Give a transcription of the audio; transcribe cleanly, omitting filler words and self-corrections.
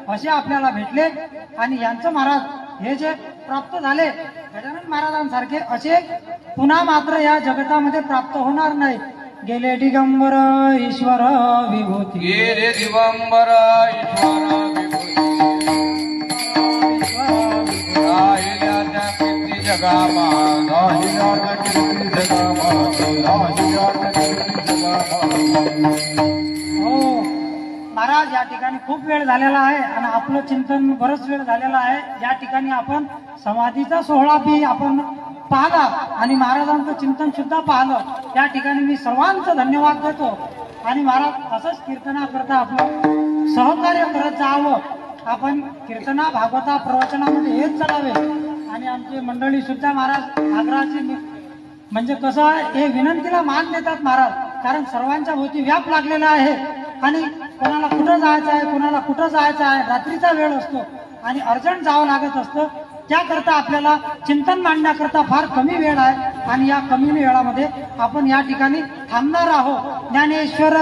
असे आपल्याला भेटले आणि यांचं महाराज हे जे प्राप्त झाले गजानन महाराजांसारखे असे पुन्हा मात्र या जगतामध्ये प्राप्त होणार नाही. गेले दिगंबर ईश्वर विभूती, गेले दिगंबर ईश्वर विभूती, राहिल्या त्या कीर्ती जगामा, राहिल्या त्या कीर्ती जगामा, राहिल्या त्या कीर्ती जगामा. हो महाराज, या ठिकाणी खूप वेळ झालेला आहे आणि आपलं चिंतन बरंच वेळ झालेला आहे. या ठिकाणी आपण समाधीचा सोहळा बी आपण पाहला आणि महाराजांचं चिंतन सुद्धा पाहिलं. या ठिकाणी मी सर्वांचं धन्यवाद देतो आणि महाराज असंच कीर्तना करता आपलं सहकार्य करत जावं. आपण कीर्तना भागवता प्रवचनामध्ये हेच चालावे आणि आमची मंडळी सुद्धा महाराज आग्रहाची म्हणजे कसं आहे, हे विनंतीला मान देतात महाराज, कारण सर्वांच्या भोवती व्याप लागलेला आहे आणि कोणाला कुठं जायचं आहे, कोणाला कुठं जायचं आहे, रात्रीचा वेळ असतो आणि अर्जंट जावं लागत असतं. त्याकरता आपल्याला चिंतन मांडण्याकरता फार कमी वेळ आहे आणि या कमी वेळामध्ये आपण या ठिकाणी थांबणार आहोत. ज्ञानेश्वर